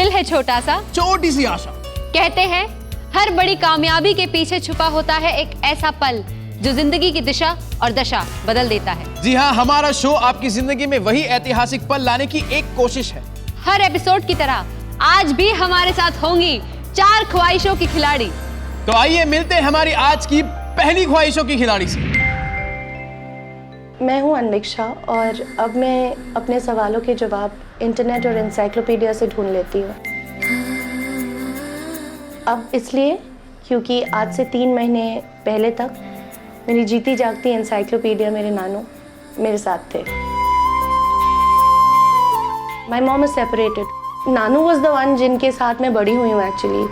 दिल है छोटा सा, छोटी सी आशा। कहते हैं हर बड़ी कामयाबी के पीछे छुपा होता है एक ऐसा पल जो जिंदगी की दिशा और दशा बदल देता है। जी हाँ, हमारा शो आपकी जिंदगी में वही ऐतिहासिक पल लाने की एक कोशिश है। हर एपिसोड की तरह आज भी हमारे साथ होंगी 4 ख्वाहिशों की खिलाड़ी। तो आइए मिलते हैं हमारी आज की पहली ख्वाहिशों की खिलाड़ी से। मैं हूं अन्विक्षा और अब मैं अपने सवालों के जवाब इंटरनेट और एनसाइक्लोपीडिया से ढूंढ लेती हूँ। अब इसलिए क्योंकि आज से 3 महीने पहले तक मेरी जीती जागती एनसाइक्लोपीडिया मेरे नानू मेरे साथ थे। My mom is separated. Nanu was the one जिनके साथ मैं बड़ी हुई हूँ एक्चुअली।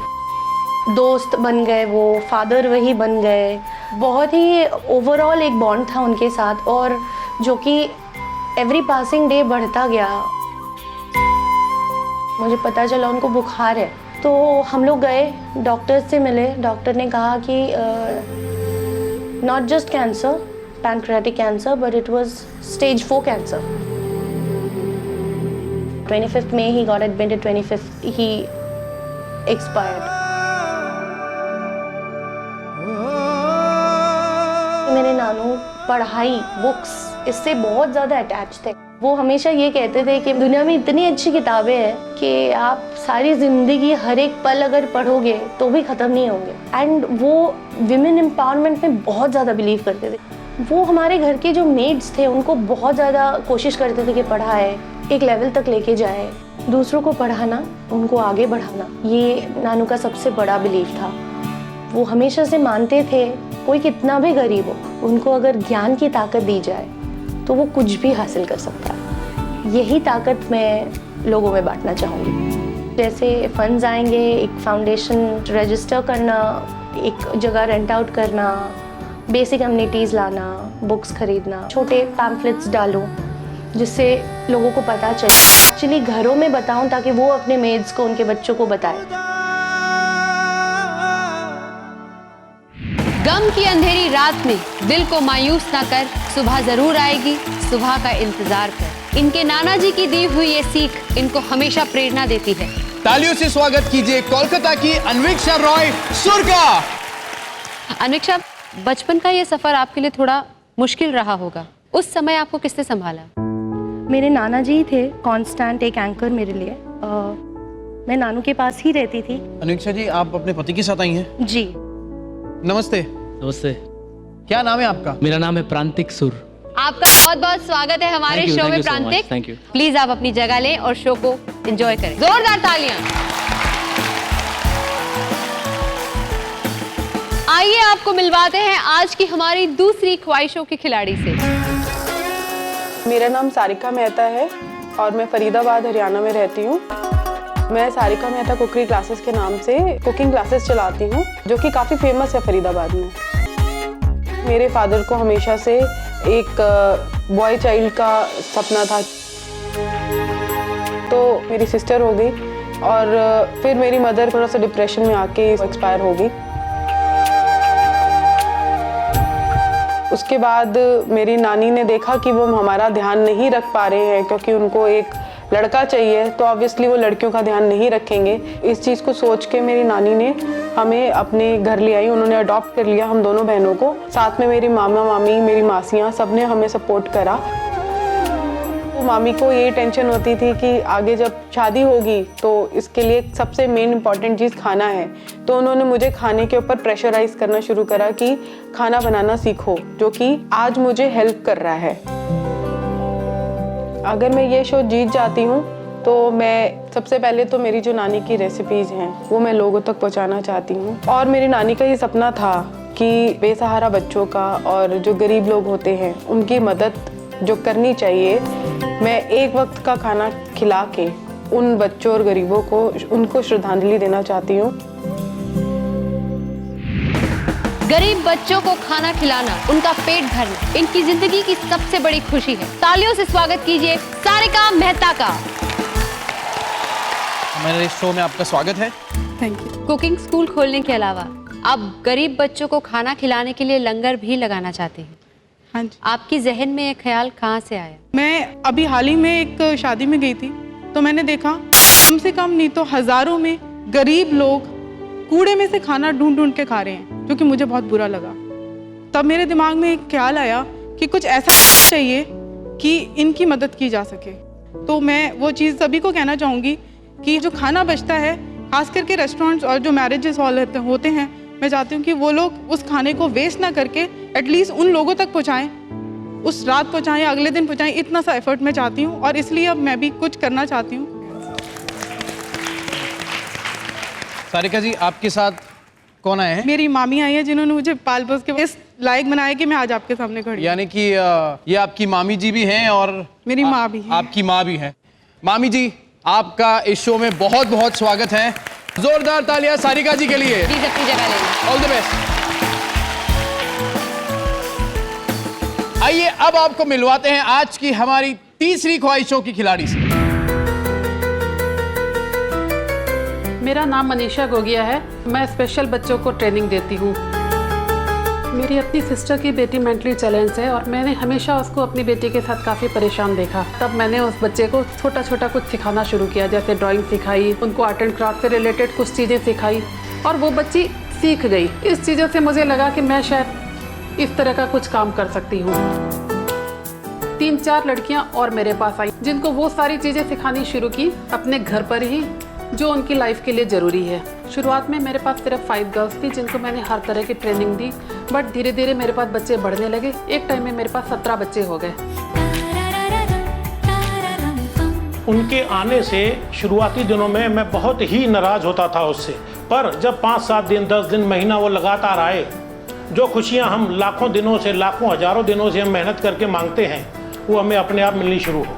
दोस्त बन गए, वो फादर वही बन गए। बहुत ही ओवरऑल एक बॉन्ड था उनके साथ और जो कि एवरी पासिंग डे बढ़ता गया। मुझे पता चला उनको बुखार है तो हम लोग गए, डॉक्टर से मिले। डॉक्टर ने कहा कि not just cancer, pancreatic cancer, but it was stage 4 cancer. 25th May he got admitted, 25th he expired. मेरे नानू पढ़ाई, बुक्स, इससे बहुत ज़्यादा अटैच थे। वो हमेशा ये कहते थे कि दुनिया में इतनी अच्छी किताबें हैं कि आप सारी ज़िंदगी हर एक पल अगर पढ़ोगे तो भी ख़त्म नहीं होंगे। एंड वो विमेन एम्पावरमेंट में बहुत ज़्यादा बिलीव करते थे। वो हमारे घर के जो मेड्स थे उनको बहुत ज़्यादा कोशिश करते थे कि पढ़ाए, एक लेवल तक लेके जाए, दूसरों को पढ़ाना, उनको आगे बढ़ाना। ये नानू का सबसे बड़ा बिलीव था। वो हमेशा से मानते थे कोई कितना भी गरीब हो, उनको अगर ज्ञान की ताकत दी जाए तो वो कुछ भी हासिल कर सकता है। यही ताकत मैं लोगों में बांटना चाहूँगी। जैसे फंड्स आएंगे, एक फाउंडेशन रजिस्टर करना, एक जगह रेंट आउट करना, बेसिक अम्यूनिटीज़ लाना, बुक्स खरीदना, छोटे पैम्फलेट्स डालूं जिससे लोगों को पता चले। एक्चुअली घरों में बताऊं ताकि वो अपने मेड्स को, उनके बच्चों को बताएं। गम की अंधेरी रात में दिल को मायूस ना कर, सुबह जरूर आएगी, सुबह का इंतजार कर। इनके नाना जी की दी हुई ये सीख इनको हमेशा प्रेरणा देती है। तालियों से स्वागत कीजिए कोलकाता की अन्विक्षा रॉय सुर का। अन्विक्षा, बचपन का ये सफर आपके लिए थोड़ा मुश्किल रहा होगा। उस समय आपको किसने संभाला? मेरे नाना जी थे कांस्टेंट, एक एंकर मेरे लिए। मैं नानू के पास ही रहती थी। अन्विक्षा जी, आप अपने पति के साथ आई हैं? जी। नमस्ते। नमस्ते। क्या नाम है आपका? मेरा नाम है प्रांतिक सुर। आपका बहुत बहुत स्वागत है हमारे शो में प्रांतिक। Thank you. प्लीज आप अपनी जगह लें और शो को एंजॉय करें। जोरदार तालियां। आइए आपको मिलवाते हैं आज की हमारी दूसरी ख्वाहिशों की खिलाड़ी से। मेरा नाम सारिका मेहता है और मैं फरीदाबाद हरियाणा में रहती हूँ। मैं सारिका मेहता कुकरी क्लासेस के नाम से कुकिंग क्लासेस चलाती हूँ जो कि काफ़ी फेमस है फरीदाबाद में। मेरे फादर को हमेशा से एक बॉय चाइल्ड का सपना था, तो मेरी सिस्टर हो गई और फिर मेरी मदर थोड़ा सा डिप्रेशन में आके एक्सपायर हो गई। उसके बाद मेरी नानी ने देखा कि वो हमारा ध्यान नहीं रख पा रहे हैं क्योंकि उनको एक लड़का चाहिए, तो ऑब्वियसली वो लड़कियों का ध्यान नहीं रखेंगे। इस चीज़ को सोच के मेरी नानी ने हमें अपने घर ले आई। उन्होंने अडॉप्ट कर लिया हम दोनों बहनों को। साथ में मेरी मामा मामी, मेरी मासियाँ, सब ने हमें सपोर्ट करा। तो मामी को ये टेंशन होती थी कि आगे जब शादी होगी तो इसके लिए सबसे मेन इम्पॉर्टेंट चीज़ खाना है। तो उन्होंने मुझे खाने के ऊपर प्रेशराइज करना शुरू करा कि खाना बनाना सीखो, जो कि आज मुझे हेल्प कर रहा है। अगर मैं ये शो जीत जाती हूँ तो मैं सबसे पहले तो मेरी जो नानी की रेसिपीज़ हैं वो मैं लोगों तक पहुँचाना चाहती हूँ। और मेरी नानी का ये सपना था कि बेसहारा बच्चों का और जो गरीब लोग होते हैं उनकी मदद जो करनी चाहिए। मैं एक वक्त का खाना खिला के उन बच्चों और गरीबों को उनको श्रद्धांजलि देना चाहती हूँ। गरीब बच्चों को खाना खिलाना, उनका पेट भरना इनकी जिंदगी की सबसे बड़ी खुशी है। तालियों से स्वागत कीजिए सारिका मेहता का। हमारे शो में आपका स्वागत है। Thank you. कुकिंग स्कूल खोलने के अलावा आप गरीब बच्चों को खाना खिलाने के लिए लंगर भी लगाना चाहते हैं। हाँ जी। आपकी जहन में ये ख्याल कहाँ से आया? मैं अभी हाल ही में एक शादी में गई थी तो मैंने देखा कम से कम नहीं तो हज़ारों में गरीब लोग कूड़े में से खाना ढूंढ ढूंढ के खा रहे हैं, जो कि मुझे बहुत बुरा लगा। तब मेरे दिमाग में एक ख्याल आया कि कुछ ऐसा चाहिए कि इनकी मदद की जा सके। तो मैं वो चीज़ सभी को कहना चाहूँगी कि जो खाना बचता है, खास करके रेस्टोरेंट्स और जो मैरिजेस हॉल होते हैं, मैं चाहती हूँ कि वो लोग उस खाने को वेस्ट ना करके एटलीस्ट उन लोगों तक पहुँचाएँ, उस रात पहुँचाएँ, अगले दिन पहुँचाएँ। इतना सा एफर्ट मैं चाहती हूँ और इसलिए अब मैं भी कुछ करना चाहती हूँ। सारिका जी, आपके साथ कौन आए हैं? मेरी मामी आई है जिन्होंने मुझे पाल पोस के इस लायक बनाया कि मैं आज आपके सामने खड़ी हूँ। यानी कि ये आपकी मामी जी भी हैं और मेरी माँ भी है। आपकी माँ भी है। मामी जी, आपका इस शो में बहुत बहुत स्वागत है। जोरदार तालियां सारिका जी के लिए। प्लीज अपनी जगह लेना। All the best. आइए अब आपको मिलवाते हैं आज की हमारी तीसरी ख्वाहिशों की खिलाड़ी से। मेरा नाम मनीषा गोगिया है। मैं स्पेशल बच्चों को ट्रेनिंग देती हूँ। मेरी अपनी सिस्टर की बेटी मेंटली चैलेंज है और मैंने हमेशा उसको अपनी बेटी के साथ काफ़ी परेशान देखा। तब मैंने उस बच्चे को छोटा छोटा कुछ सिखाना शुरू किया, जैसे ड्राइंग सिखाई, उनको आर्ट एंड क्राफ्ट से रिलेटेड कुछ चीज़ें सिखाई और वो बच्ची सीख गई। इस चीज़ों से मुझे लगा कि मैं शायद इस तरह का कुछ काम कर सकती हूँ। 3-4 लड़कियाँ और मेरे पास आई जिनको वो सारी चीज़ें सिखानी शुरू की अपने घर पर ही, जो उनकी लाइफ के लिए ज़रूरी है। शुरुआत में मेरे पास सिर्फ 5 गर्ल्स थी जिनको मैंने हर तरह की ट्रेनिंग दी, बट धीरे धीरे मेरे पास बच्चे बढ़ने लगे। एक टाइम में मेरे पास 17 बच्चे हो गए। उनके आने से शुरुआती दिनों में मैं बहुत ही नाराज़ होता था उससे, पर जब 5-7 दिन, 10 दिन, महीना वो लगातार आए, जो खुशियां हम लाखों दिनों से, लाखों हजारों दिनों से हम मेहनत करके मांगते हैं, वो हमें अपने आप मिलनी शुरू हो।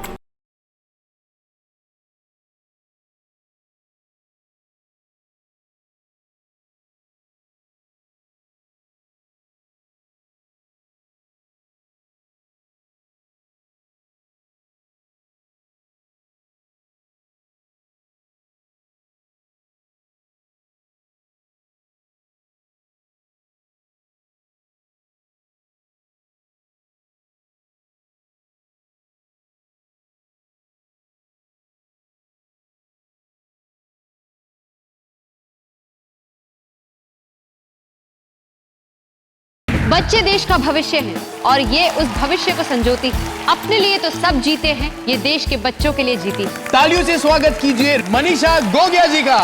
बच्चे देश का भविष्य हैं और ये उस भविष्य को संजोती है। अपने लिए तो सब जीते हैं, ये देश के बच्चों के लिए जीती है। तालियों से स्वागत कीजिए मनीषा गोगिया जी का।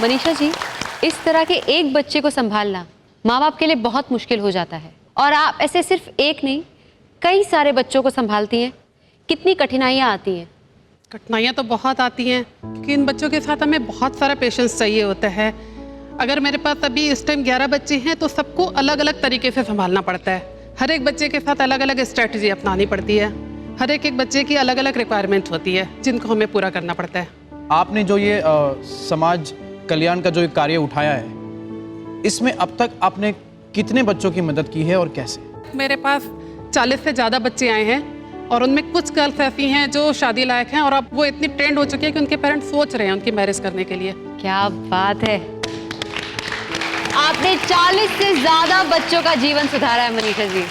मनीषा जी, इस तरह के एक बच्चे को संभालना माँ बाप के लिए बहुत मुश्किल हो जाता है और आप ऐसे सिर्फ एक नहीं, कई सारे बच्चों को संभालती हैं। कितनी कठिनाइयाँ आती हैं? कठिनाइयाँ तो बहुत आती हैं क्योंकि इन बच्चों के साथ हमें बहुत सारा पेशेंस चाहिए होता है। अगर मेरे पास अभी इस टाइम 11 बच्चे हैं तो सबको अलग अलग तरीके से संभालना पड़ता है। हर एक बच्चे के साथ अलग अलग स्ट्रेटजी अपनानी पड़ती है। हर एक बच्चे की अलग अलग रिक्वायरमेंट होती है जिनको हमें पूरा करना पड़ता है। आपने जो ये समाज कल्याण का जो एक कार्य उठाया है, इसमें अब तक आपने कितने बच्चों की मदद की है और कैसे? मेरे पास 40 से ज़्यादा बच्चे आए हैं और उनमें कुछ गर्ल्स ऐसी हैं जो शादी लायक हैं और अब वो इतनी ट्रेंड हो चुकी है कि उनके पेरेंट्स सोच रहे हैं उनकी मैरिज करने के लिए। क्या बात है, आपने 40 से ज्यादा बच्चों का जीवन सुधारा है मनीषा जी।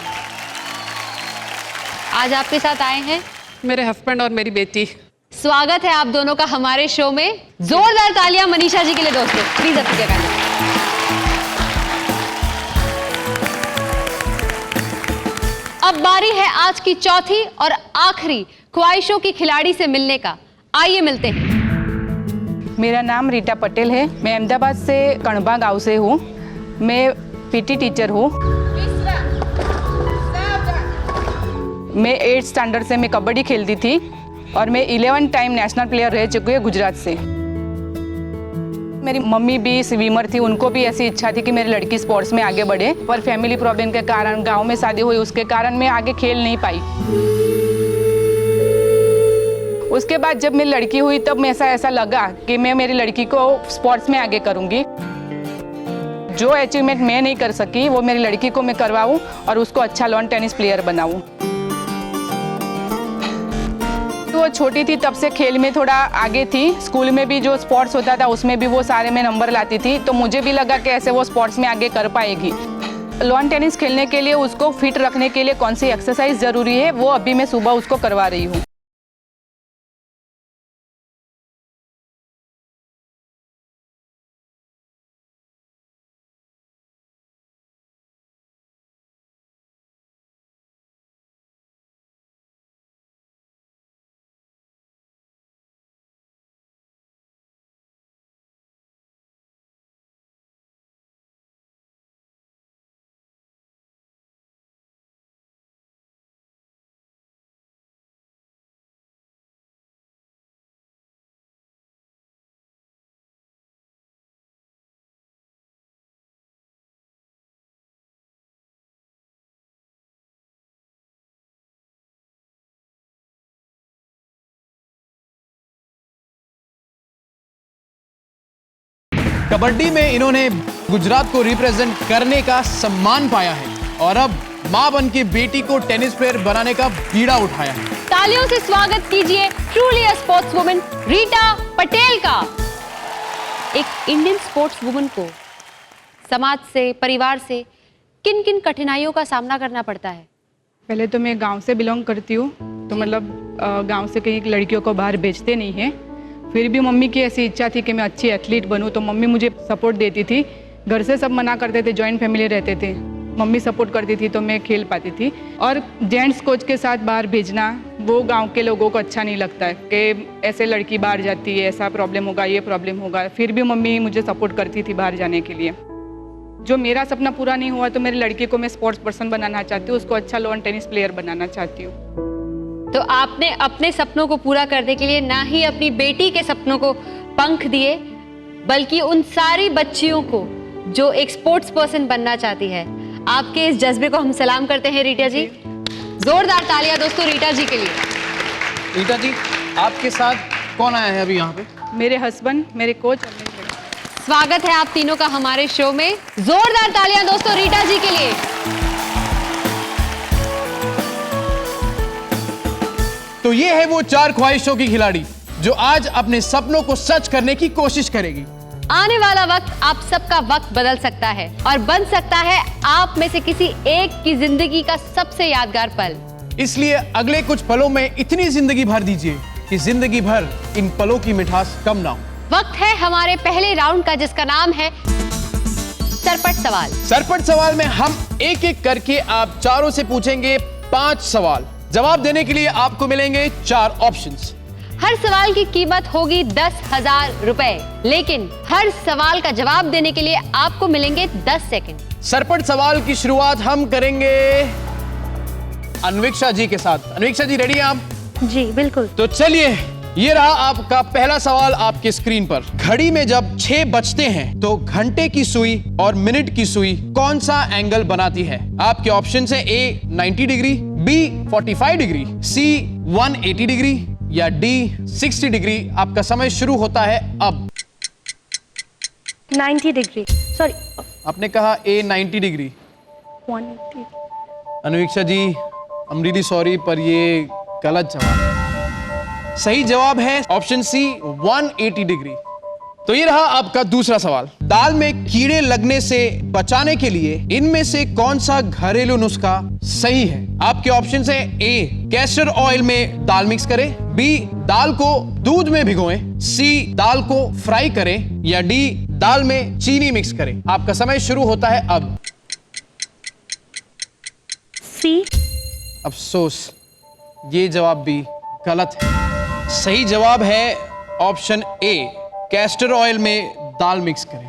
आज आपके साथ आए हैं मेरे हस्बैंड और मेरी बेटी। स्वागत है आप दोनों का हमारे शो में। जोरदार तालियां मनीषा जी के लिए दोस्तों, प्लीज अपनी जगह लें। अब बारी है आज की चौथी और आखिरी ख्वाहिशों की खिलाड़ी से मिलने का। आइए मिलते हैं। मेरा नाम रीटा पटेल है। मैं अहमदाबाद से कणबा गांव से हूँ। मैं पीटी टीचर हूँ। मैं 8th स्टैंडर्ड से मैं कबड्डी खेलती थी और मैं 11 टाइम नेशनल प्लेयर रह चुकी हूँ गुजरात से। मेरी मम्मी भी स्विमर थी, उनको भी ऐसी इच्छा थी कि मेरी लड़की स्पोर्ट्स में आगे बढ़े, पर फैमिली प्रॉब्लम के कारण, गांव में शादी हुई उसके कारण मैं आगे खेल नहीं पाई। उसके बाद जब मेरी लड़की हुई तब मैं ऐसा लगा कि मैं मेरी लड़की को स्पोर्ट्स में आगे करूंगी। जो अचीवमेंट मैं नहीं कर सकी वो मेरी लड़की को मैं करवाऊं और उसको अच्छा लॉन टेनिस प्लेयर बनाऊं। तो वो छोटी थी तब से खेल में थोड़ा आगे थी। स्कूल में भी जो स्पोर्ट्स होता था उसमें भी वो सारे में नंबर लाती थी, तो मुझे भी लगा कि ऐसे वो स्पोर्ट्स में आगे कर पाएगी। लॉन टेनिस खेलने के लिए उसको फिट रखने के लिए कौन सी एक्सरसाइज ज़रूरी है वो अभी मैं सुबह उसको करवा रही हूँ। कबड्डी में इन्होंने गुजरात को रिप्रेजेंट करने का सम्मान पाया है और अब मां बन के बेटी को टेनिस प्लेयर बनाने का बीड़ा उठाया है। तालियों से स्वागत कीजिए truly a sports woman Rita Patel का। एक इंडियन स्पोर्ट्स वुमन को समाज से, परिवार से किन किन कठिनाइयों का सामना करना पड़ता है? पहले तो मैं गांव से बिलोंग करती हूँ, तो मतलब गांव से कहीं लड़कियों को बाहर भेजते नहीं हैं। फिर भी मम्मी की ऐसी इच्छा थी कि मैं अच्छी एथलीट बनूँ, तो मम्मी मुझे सपोर्ट देती थी। घर से सब मना करते थे, जॉइंट फैमिली रहते थे, मम्मी सपोर्ट करती थी तो मैं खेल पाती थी। और जेंट्स कोच के साथ बाहर भेजना वो गांव के लोगों को अच्छा नहीं लगता है कि ऐसे लड़की बाहर जाती है, ऐसा प्रॉब्लम होगा, ये प्रॉब्लम होगा। फिर भी मम्मी मुझे सपोर्ट करती थी बाहर जाने के लिए। जो मेरा सपना पूरा नहीं हुआ तो मेरी लड़की को मैं स्पोर्ट्स पर्सन बनाना चाहती हूँ, उसको अच्छा लॉन टेनिस प्लेयर बनाना चाहती हूँ। तो आपने अपने सपनों को पूरा करने के लिए ना ही अपनी बेटी के सपनों को पंख दिए, बल्कि उन सारी बच्चियों को जो एक स्पोर्ट्स पर्सन बनना चाहती है। आपके इस जज्बे को हम सलाम करते हैं रीटा जी। जोरदार तालियां दोस्तों रीटा जी के लिए। रीटा जी, आपके साथ कौन आया है अभी यहाँ पे? मेरे हस्बैंड, मेरे कोच और मेरी लड़की। स्वागत है आप तीनों का हमारे शो में। जोरदार तालियां दोस्तों रीटा जी के लिए। तो ये है वो 4 ख्वाहिशों की खिलाड़ी जो आज अपने सपनों को सच करने की कोशिश करेगी। आने वाला वक्त आप सबका वक्त बदल सकता है और बन सकता है आप में से किसी एक की जिंदगी का सबसे यादगार पल। इसलिए अगले कुछ पलों में इतनी जिंदगी भर दीजिए कि जिंदगी भर इन पलों की मिठास कम ना हो। वक्त है हमारे पहले राउंड का, जिसका नाम है सरपट सवाल। सरपट सवाल में हम एक एक करके आप चारों से पूछेंगे 5 सवाल। जवाब देने के लिए आपको मिलेंगे 4 ऑप्शंस। हर सवाल की कीमत होगी 10,000 रुपए, लेकिन हर सवाल का जवाब देने के लिए आपको मिलेंगे 10 सेकंड। सरपट सवाल की शुरुआत हम करेंगे अन्वेक्षा जी के साथ। अन्वेक्षा जी रेडी हैं आप? जी बिल्कुल। तो चलिए, ये रहा आपका पहला सवाल आपके स्क्रीन पर। घड़ी में जब 6 बजते हैं तो घंटे की सुई और मिनट की सुई कौन सा एंगल बनाती है? आपके ऑप्शन है ए 90 डिग्री, बी 45 डिग्री, सी 180 डिग्री या डी 60 डिग्री। आपका समय शुरू होता है अब। 90 डिग्री, सॉरी आपने कहा A 90 degree. 180। Anuviksha ji, I am really sorry, पर ये गलत जवाब है। सही जवाब है ऑप्शन सी 180 डिग्री। तो ये रहा आपका दूसरा सवाल। दाल में कीड़े लगने से बचाने के लिए इनमें से कौन सा घरेलू नुस्खा सही है? आपके ऑप्शन है ए कैस्टर ऑयल में दाल मिक्स करें, बी दाल को दूध में भिगोएं, सी दाल को फ्राई करें या डी दाल में चीनी मिक्स करें। आपका समय शुरू होता है अब। सी। अफसोस, ये जवाब भी गलत है। सही जवाब है ऑप्शन ए कैस्टर ऑयल में दाल मिक्स करें।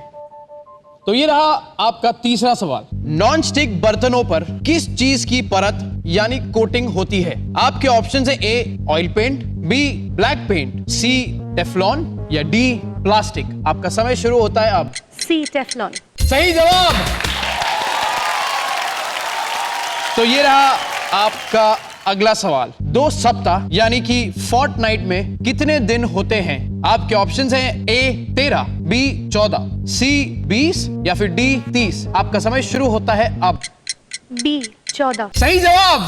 तो ये रहा आपका तीसरा सवाल। नॉन स्टिक बर्तनों पर किस चीज की परत यानी कोटिंग होती है? आपके ऑप्शन है A oil paint, B black paint, C Teflon या डी प्लास्टिक। आपका समय शुरू होता है अब। C Teflon. सही जवाब। तो ये रहा आपका अगला सवाल। 2 सप्ताह यानी कि फोर्टनाइट में कितने दिन होते हैं? आपके ऑप्शंस हैं ए 13, बी 14, सी 20 या फिर डी 30। आपका समय शुरू होता है अब। बी 14। सही जवाब।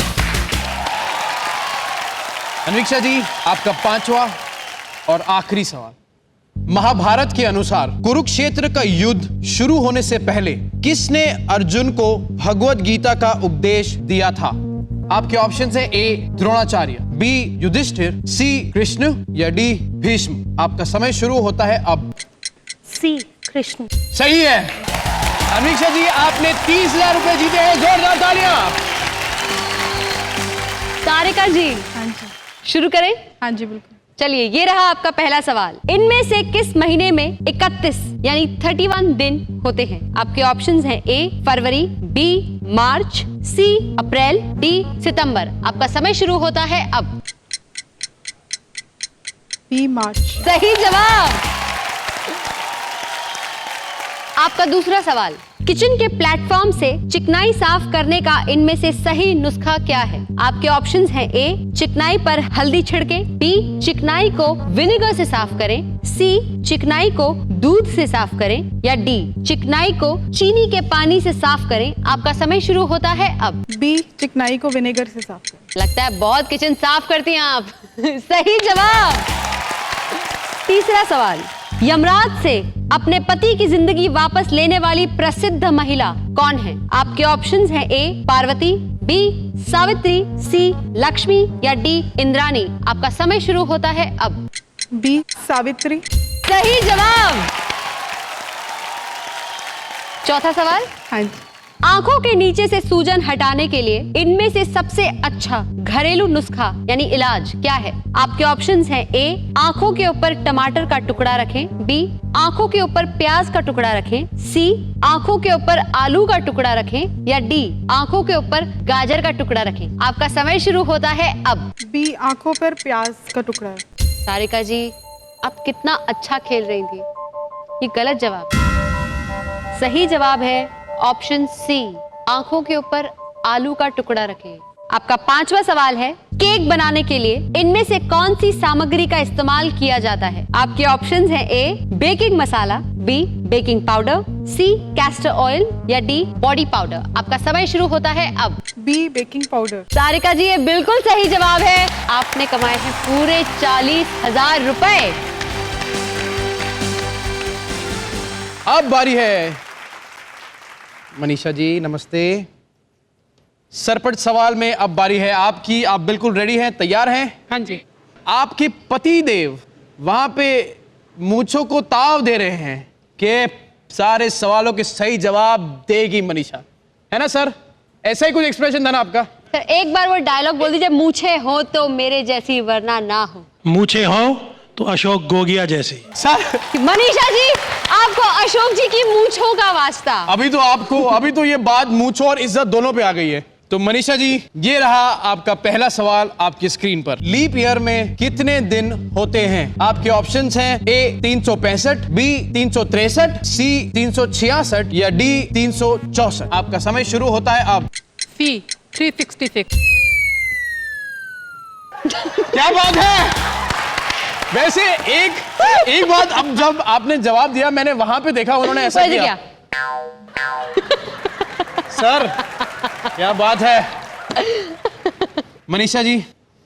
अन्वीक्षा जी, आपका 5वां और आखिरी सवाल। महाभारत के अनुसार कुरुक्षेत्र का युद्ध शुरू होने से पहले किसने अर्जुन को भगवद गीता का उपदेश दिया था? आपके ऑप्शन है ए द्रोणाचार्य, बी युधिष्ठिर, सी कृष्ण या डी भीष्म। आपका समय शुरू होता है अब। सी कृष्ण। सही है। अमीषा जी, आपने 30,000 रुपए जीते हैं। जोरदार तालियां। तारिका जी, हाँ जी, शुरू करें? हाँ जी बिल्कुल। चलिए, ये रहा आपका पहला सवाल। इनमें से किस महीने में 31 यानी 31 दिन होते हैं? आपके ऑप्शंस हैं ए फरवरी, बी मार्च, सी अप्रैल, डी सितंबर। आपका समय शुरू होता है अब। बी मार्च। सही जवाब। आपका दूसरा सवाल। किचन के प्लेटफॉर्म से चिकनाई साफ करने का इनमें से सही नुस्खा क्या है? आपके ऑप्शंस हैं ए चिकनाई पर हल्दी छिड़के, बी चिकनाई को विनेगर से साफ करें, सी चिकनाई को दूध से साफ करें, या डी चिकनाई को चीनी के पानी से साफ करें। आपका समय शुरू होता है अब। बी, चिकनाई को विनेगर से साफ करें। लगता है बहुत किचन साफ करती हैं आप। सही जवाब। तीसरा सवाल, यमराज से अपने पति की जिंदगी वापस लेने वाली प्रसिद्ध महिला कौन है? आपके ऑप्शंस हैं ए पार्वती, बी सावित्री, सी लक्ष्मी, या डी इंद्राणी। आपका समय शुरू होता है अब। बी, सावित्री। सही जवाब। चौथा सवाल, हाँ जी। आंखों के नीचे से सूजन हटाने के लिए इनमें से सबसे अच्छा घरेलू नुस्खा यानी इलाज क्या है? आपके ऑप्शंस हैं ए आंखों के ऊपर टमाटर का टुकड़ा रखें, बी आंखों के ऊपर प्याज का टुकड़ा रखें, सी आंखों के ऊपर आलू का टुकड़ा रखें, या डी आंखों के ऊपर गाजर का टुकड़ा रखें। आपका समय शुरू होता है अब। बी, आंखों पर प्याज का टुकड़ा। सारिका जी, आप कितना अच्छा खेल रही थी। ये गलत जवाब। सही जवाब है ऑप्शन सी आंखों के ऊपर आलू का टुकड़ा रखें। आपका पांचवा सवाल है, केक बनाने के लिए इनमें से कौन सी सामग्री का इस्तेमाल किया जाता है? आपके ऑप्शंस हैं A baking masala, B baking powder, C castor oil, या डी बॉडी पाउडर। आपका समय शुरू होता है अब। B, baking powder. Sarika ji, ये बिल्कुल सही जवाब है। आपने कमाए हैं पूरे 40,000 रुपए। अब बारी है मनीषा जी, नमस्ते। सरपट सवाल में अब बारी है आपकी। आप बिल्कुल रेडी हैं, तैयार हैं? हाँ जी। आपके पति देव वहां पे मूंछों को ताव दे रहे हैं कि सारे सवालों के सही जवाब देगी मनीषा, है ना सर? ऐसा ही कुछ एक्सप्रेशन था ना आपका? सर एक बार वो डायलॉग बोल दीजिए, मूछे हो तो मेरे जैसी वरना ना हो। मूछे हो तो अशोक गोगिया जैसे। सर मनीषा जी, आपको अशोक जी की मूंछों का वास्ता। अभी तो ये बात मूंछों और इज्जत दोनों पे आ गई है। तो मनीषा जी, ये रहा आपका पहला सवाल आपकी स्क्रीन पर। लीप ईयर में कितने दिन होते हैं? आपके ऑप्शंस हैं ए 365, बी 363, सी 366, या डी 364। आपका समय शुरू होता है अब। सी 366। क्या बात है। वैसे एक बात, अब जब आपने जवाब दिया मैंने वहां पे देखा उन्होंने ऐसा किया। सर क्या बात है। मनीषा जी,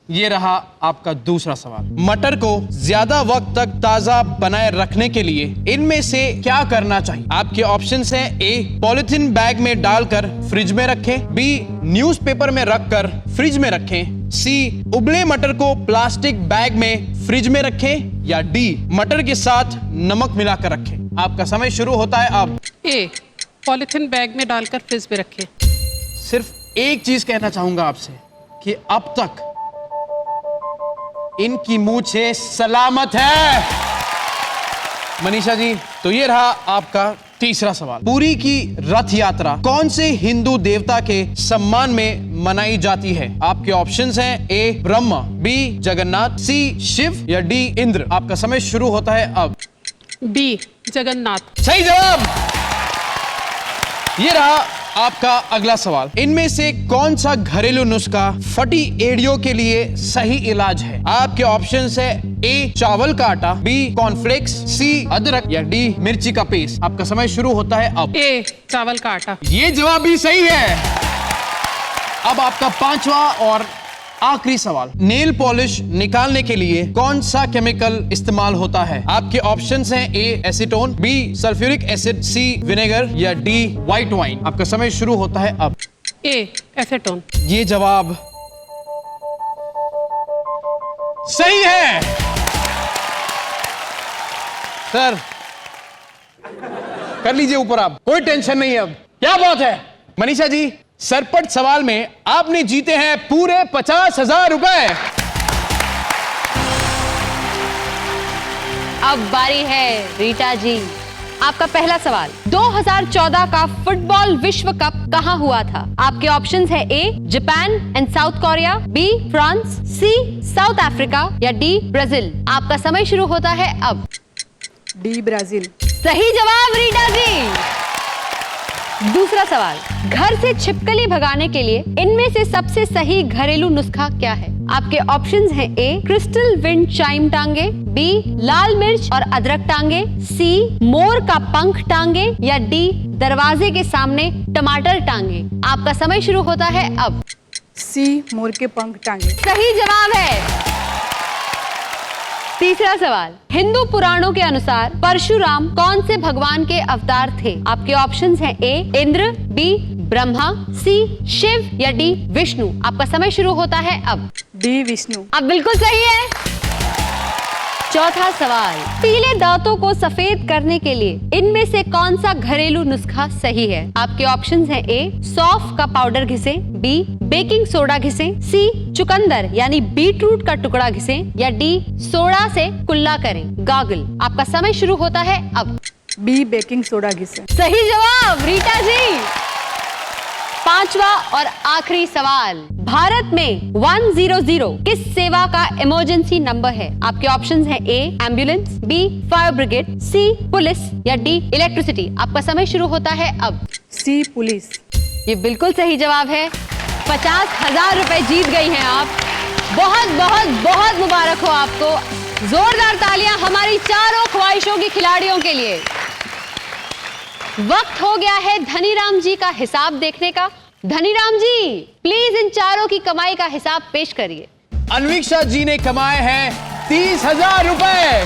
ये रहा आपका दूसरा सवाल। मटर को ज्यादा वक्त तक ताजा बनाए रखने के लिए इनमें से क्या करना चाहिए? आपके ऑप्शंस हैं ए पॉलिथीन बैग में डालकर फ्रिज में रखें, बी न्यूज़पेपर में रखकर फ्रिज में रखें, सी उबले मटर को प्लास्टिक बैग में फ्रिज में रखें, या डी मटर के साथ नमक मिलाकर रखें। आपका समय शुरू होता है अब। ए पॉलिथीन बैग में डालकर फ्रिज में रखें। सिर्फ एक चीज कहना चाहूंगा आपसे कि अब तक इनकी मूंछें सलामत है। मनीषा जी, तो ये रहा आपका तीसरा सवाल। पुरी की रथ यात्रा कौन से हिंदू देवता के सम्मान में मनाई जाती है? आपके ऑप्शंस हैं ए ब्रह्मा, बी जगन्नाथ, सी शिव, या डी इंद्र। आपका समय शुरू होता है अब। बी जगन्नाथ। सही जवाब। ये रहा आपका अगला सवाल। इनमें से कौन सा घरेलू नुस्खा फटी एड़ियों के लिए सही इलाज है? आपके ऑप्शंस है ए चावल का आटा, बी कॉर्नफ्लेक्स, सी अदरक, या डी मिर्ची का पेस्ट। आपका समय शुरू होता है अब। ए चावल का आटा। ये जवाब भी सही है। अब आपका पांचवा और आखिरी सवाल। नेल पॉलिश निकालने के लिए कौन सा केमिकल इस्तेमाल होता है? आपके ऑप्शंस हैं ए एसीटोन, बी सल्फ्यूरिक एसिड, सी विनेगर, या डी व्हाइट वाइन। आपका समय शुरू होता है अब। ए एसीटोन। ये जवाब सही है। सर कर लीजिए ऊपर, आप कोई टेंशन नहीं है अब। क्या बात है मनीषा जी, सरपट सवाल में आपने जीते हैं पूरे 50,000 रुपए। अब बारी है रीटा जी। आपका पहला सवाल, 2014 का फुटबॉल विश्व कप कहां हुआ था? आपके ऑप्शंस है A Japan and South Korea, B France, C South Africa, या डी ब्राजील। आपका समय शुरू होता है अब। D Brazil. सही जवाब रीटा जी। दूसरा सवाल, घर से छिपकली भगाने के लिए इनमें से सबसे सही घरेलू नुस्खा क्या है? आपके ऑप्शंस हैं ए क्रिस्टल विंड चाइम टांगे, बी लाल मिर्च और अदरक टांगे, सी मोर का पंख टांगे या डी दरवाजे के सामने टमाटर टांगे। आपका समय शुरू होता है अब। सी मोर के पंख टांगे। सही जवाब है। तीसरा सवाल, हिंदू पुराणों के अनुसार परशुराम कौन से भगवान के अवतार थे? आपके ऑप्शंस हैं ए इंद्र, बी ब्रह्मा, सी शिव या डी विष्णु। आपका समय शुरू होता है अब। डी विष्णु। अब बिल्कुल सही है। चौथा सवाल, पीले दांतों को सफेद करने के लिए इनमें से कौन सा घरेलू नुस्खा सही है? आपके ऑप्शंस हैं ए सौंफ का पाउडर घिसें, बी बेकिंग सोडा घिसें, सी चुकंदर यानी बीटरूट का टुकड़ा घिसें या डी सोडा से कुल्ला करें, गागल। आपका समय शुरू होता है अब। बी बेकिंग सोडा घिसे। सही जवाब रीटा जी। पांचवा और आखिरी सवाल, भारत में 100 किस सेवा का इमरजेंसी नंबर है? आपके ऑप्शंस हैं ए एम्बुलेंस, बी फायर ब्रिगेड, सी पुलिस या डी इलेक्ट्रिसिटी। आपका समय शुरू होता है अब। सी पुलिस। ये बिल्कुल सही जवाब है। 50,000 रुपए जीत गई हैं आप। बहुत बहुत बहुत मुबारक हो आपको। जोरदार तालियां हमारी चारों ख्वाहिशों की खिलाड़ियों के लिए। वक्त हो गया है धनीराम जी का हिसाब देखने का। धनीराम जी प्लीज इन चारों की कमाई का हिसाब पेश करिए। अन्वीक्षा जी ने कमाए हैं 30,000 रुपए,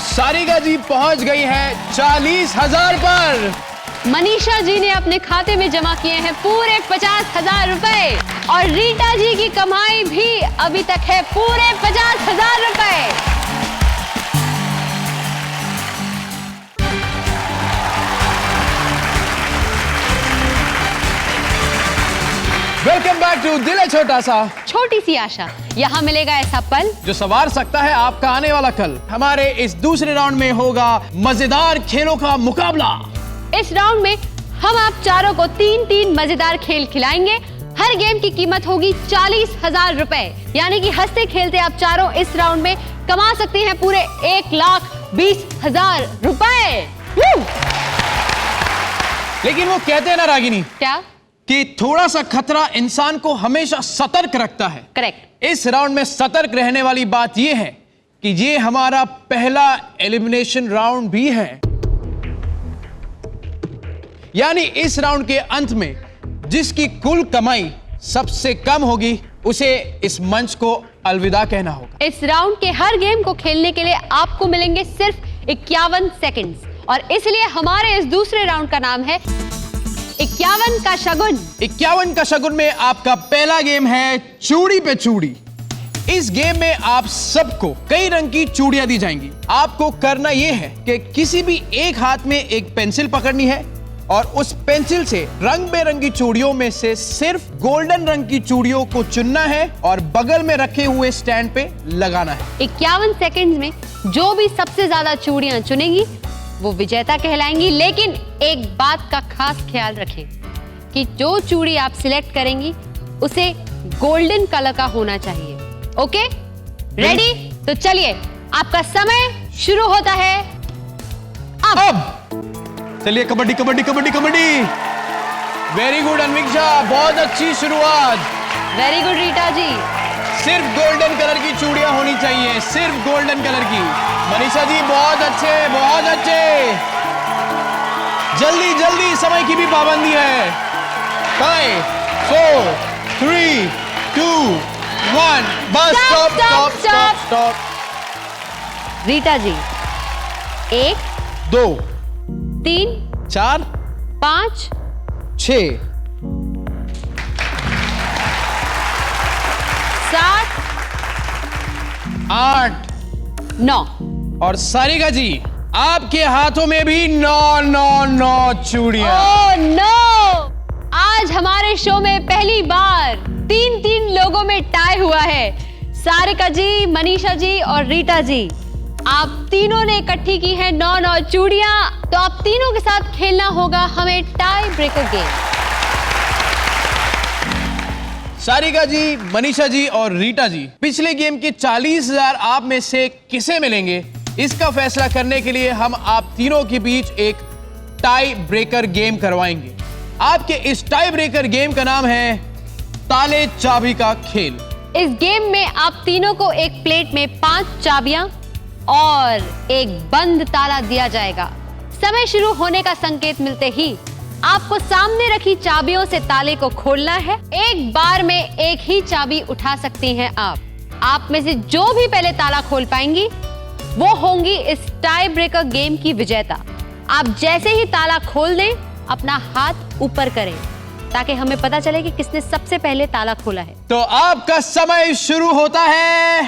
सारिका जी पहुंच गई है 40,000 पर, मनीषा जी ने अपने खाते में जमा किए हैं पूरे 50,000 रुपए और रीटा जी की कमाई भी अभी तक है पूरे 50,000 रुपए। वेलकम बैक टू दिल है छोटा सा, छोटी सी आशा। यहाँ मिलेगा ऐसा पल जो संवार सकता है आपका आने वाला कल। हमारे इस दूसरे राउंड में होगा मजेदार खेलों का मुकाबला। इस राउंड में हम आप चारों को 3 मजेदार खेल खिलाएंगे। हर गेम की कीमत होगी 40,000 रुपए, यानी कि हंसते खेलते आप चारों इस राउंड में कमा सकते हैं पूरे 1,20,000 रुपए। लेकिन वो कहते हैं ना रागिनी क्या? कि थोड़ा सा खतरा इंसान को हमेशा सतर्क रखता है। करेक्ट। इस राउंड में सतर्क रहने वाली बात यह है कि ये हमारा पहला एलिमिनेशन राउंड भी है, यानी इस राउंड के अंत में जिसकी कुल कमाई सबसे कम होगी उसे इस मंच को अलविदा कहना होगा। इस राउंड के हर गेम को खेलने के लिए आपको मिलेंगे सिर्फ 51 सेकंड्स और इसलिए हमारे इस दूसरे राउंड का नाम है 51 का शगुन। 51 का शगुन में आपका पहला गेम है चूड़ी पे चूड़ी। इस गेम में आप सबको कई रंग की चूड़ियां दी जाएंगी। आपको करना यह है कि किसी भी एक हाथ में एक पेंसिल पकड़नी है और उस पेंसिल से रंग बेरंगी चूड़ियों में से सिर्फ गोल्डन रंग की चूड़ियों को चुनना है और बगल में रखे हुए स्टैंड पे लगाना है। 51 सेकंड्स में जो भी सबसे ज्यादा चूड़ियां चुनेगी वो विजेता कहलाएंगी। लेकिन एक बात का खास ख्याल रखें कि जो चूड़ी आप सिलेक्ट करेंगी उसे गोल्डन कलर का होना चाहिए। Okay, ready? तो चलिए आपका समय शुरू होता है अब। चलिए कबड्डी कबड्डी कबड्डी कबड्डी। वेरी गुड अन्वीक्षा, बहुत अच्छी शुरुआत। वेरी गुड रीटा जी। सिर्फ गोल्डन कलर की चूड़ियां होनी चाहिए, सिर्फ गोल्डन कलर की। मनीषा जी बहुत अच्छे, बहुत अच्छे। जल्दी जल्दी, समय की भी पाबंदी है। 5 4 3 2 1 बस Stop, stop stop stop, stop stop. Rita ji 1 2 3 4 5 6 7 8 9। और सारिका जी आपके हाथों में भी 9 चूड़ियां। Oh no! आज हमारे शो में पहली बार 3 लोगों में टाई हुआ है। सारिका जी, मनीषा जी और रीटा जी, आप तीनों ने इकट्ठी की है 9 चूड़ियां। तो आप तीनों के साथ खेलना होगा हमें टाई ब्रेकर गेम। सारिका जी, मनीषा जी और रीटा जी, पिछले गेम के 40,000 आप में से किसे मिलेंगे, इसका फैसला करने के लिए हम आप तीनों के बीच एक टाई ब्रेकर गेम करवाएंगे। आपके इस टाई ब्रेकर गेम का नाम है ताले चाबी का खेल। इस गेम में आप तीनों को एक प्लेट में 5 चाबियां और एक बंद ताला दिया जाएगा। समय शुरू होने का संकेत मिलते ही आपको सामने रखी चाबियों से ताले को खोलना है। एक बार में एक ही चाबी उठा सकती हैं आप में से जो भी पहले ताला खोल पाएंगी वो होंगी इस टाई ब्रेकर गेम की विजेता। आप जैसे ही ताला खोल दें अपना हाथ ऊपर करें ताकि हमें पता चले कि किसने सबसे पहले ताला खोला है। तो आपका समय शुरू होता है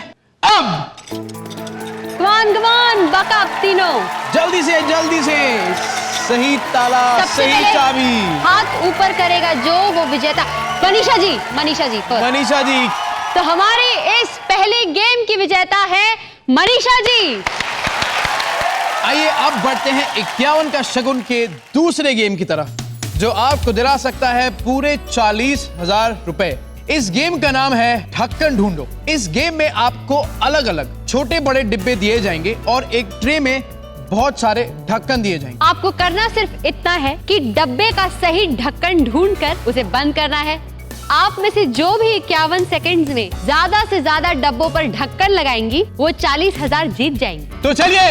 अब। गवान बका तीनों जल्दी से सही ताला, सबसे सही पहले चाबी। हाथ ऊपर करेगा जो वो विजेता। मनीषा जी first। मनीषा जी, तो हमारी इस पहले गेम की विजेता है मनीषा जी। आइए अब बढ़ते हैं 51 का शगुन के दूसरे गेम की तरफ, जो आपको दिला सकता है पूरे 40,000 रुपए। इस गेम का नाम है ढक्कन ढूंढो। इस गेम में आपको अलग अलग छोटे बड़े डिब्बे दिए जाएंगे और एक ट्रे में बहुत सारे ढक्कन दिए जाएंगे। आपको करना सिर्फ इतना है कि डब्बे का सही ढक्कन ढूंढकर उसे बंद करना है। आप में से जो भी 51 सेकंड्स में ज्यादा से ज्यादा डब्बों पर ढक्कन लगाएंगी वो 40,000 जीत जाएंगी। तो चलिए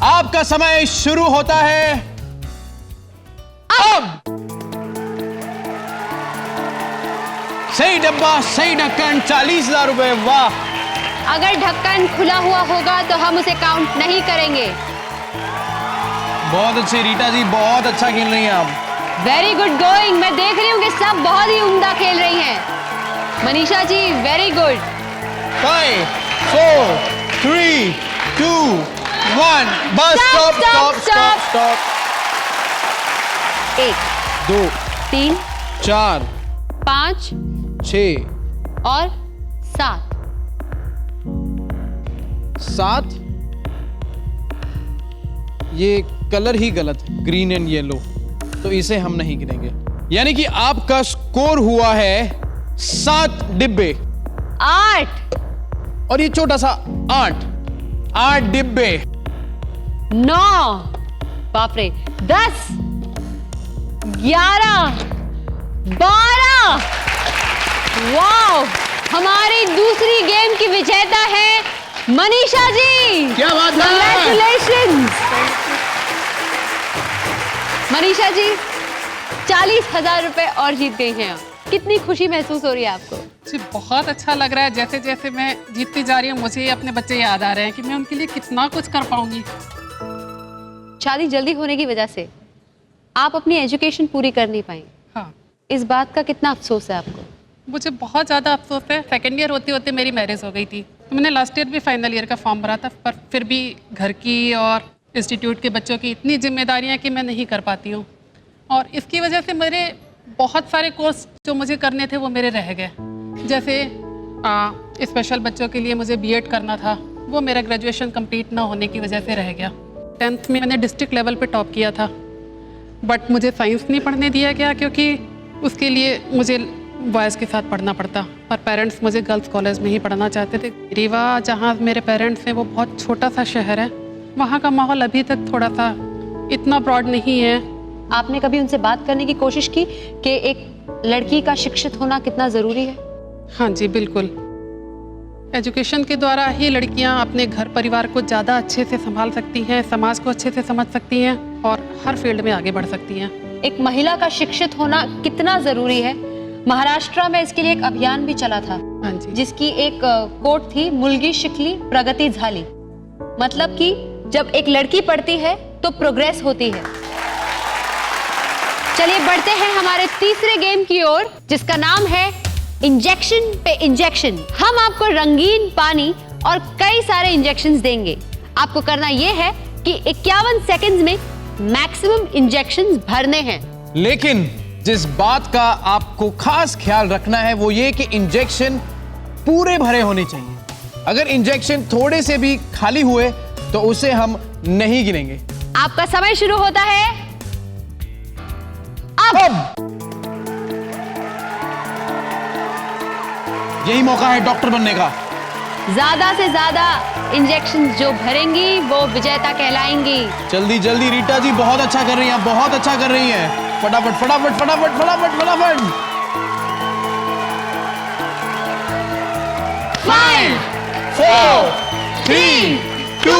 आपका समय शुरू होता है अब। सही डब्बा, सही ढक्कन, 40,000 रुपए। वाह! अगर ढक्कन खुला हुआ होगा तो हम उसे काउंट नहीं करेंगे। बहुत अच्छे रीटा जी, बहुत अच्छा खेल रही हैं आप। Very good going. मैं देख रही हूँ कि सब बहुत ही उम्दा खेल रही हैं। Manisha ji very good. 5, 4, 3, 2, 1। Bus stop. 1 2 3 4 5 6 और 7। 7। ये कलर ही गलत है, ग्रीन एंड येलो, तो इसे हम नहीं गिनेंगे। यानी कि आपका स्कोर हुआ है 7 डिब्बे 8 और ये छोटा सा 8 डिब्बे 9 बाप रे 10 11 12। वाओ! हमारी दूसरी गेम की विजेता है मनीषा जी। क्या बात है! Congratulations! मनीषा जी 40,000 रुपए और जीत गई हैं आप। कितनी खुशी महसूस हो रही है आपको? मुझे बहुत अच्छा लग रहा है। जैसे जैसे मैं जीतती जा रही हूँ मुझे अपने बच्चे याद आ रहे हैं कि मैं उनके लिए कितना कुछ कर पाऊंगी। शादी जल्दी होने की वजह से आप अपनी एजुकेशन पूरी कर नहीं पाई। हाँ, इस बात का कितना अफसोस है आपको? मुझे बहुत ज़्यादा अफसोस है। सेकेंड ईयर होते होते मेरी मैरिज हो गई थी। तो मैंने लास्ट ईयर भी फाइनल ईयर का फॉर्म भरा था, पर फिर भी घर की और इंस्टीट्यूट के बच्चों की इतनी जिम्मेदारियां कि मैं नहीं कर पाती हूँ। और इसकी वजह से मेरे बहुत सारे कोर्स जो मुझे करने थे वो मेरे रह गए। जैसे स्पेशल बच्चों के लिए मुझे बीएड करना था, वो मेरा ग्रेजुएशन कंप्लीट ना होने की वजह से रह गया। 10th में मैंने डिस्ट्रिक्ट लेवल पे टॉप किया था, बट मुझे साइंस नहीं पढ़ने दिया गया क्योंकि उसके लिए मुझे बॉयज़ के साथ पढ़ना पड़ता। पर पेरेंट्स मुझे गर्ल्स कॉलेज में ही पढ़ना चाहते थे। रीवा जहाँ मेरे पेरेंट्स हैं वो बहुत छोटा सा शहर है, वहाँ का माहौल अभी तक थोड़ा सा इतना ब्रॉड नहीं है। आपने कभी उनसे बात करने की कोशिश की कि एक लड़की का शिक्षित होना कितना ज़रूरी है? हाँ जी बिल्कुल। एजुकेशन के द्वारा ही लड़कियाँ अपने घर परिवार को ज़्यादा अच्छे से संभाल सकती हैं, समाज को अच्छे से समझ सकती हैं और हर फील्ड में आगे बढ़ सकती हैं। एक महिला का शिक्षित होना कितना ज़रूरी है, महाराष्ट्र में इसके लिए एक अभियान भी चला था। हाँ जी। जिसकी एक कोट थी, मुलगी शिकली प्रगति झाली। मतलब कि जब एक लड़की पढ़ती है तो प्रोग्रेस होती है। चलिए बढ़ते हैं हमारे तीसरे गेम की ओर, जिसका नाम है इंजेक्शन पे इंजेक्शन। हम आपको रंगीन पानी और कई सारे इंजेक्शंस देंगे। आपको करना यह है कि 51 सेकंड्स में मैक्सिमम इंजेक्शंस भरने हैं। लेकिन जिस बात का आपको खास ख्याल रखना है वो ये कि इंजेक्शन पूरे भरे होने चाहिए। अगर इंजेक्शन थोड़े से भी खाली हुए तो उसे हम नहीं गिनेंगे। आपका समय शुरू होता है अब। यही मौका है डॉक्टर बनने का। ज्यादा से ज्यादा इंजेक्शन जो भरेंगी वो विजेता कहलाएंगी। जल्दी जल्दी रीटा जी, बहुत अच्छा कर रही हैं, बहुत अच्छा कर रही हैं। फटाफट फटाफट फटाफट फटाफट फटाफट। 5 4 3 2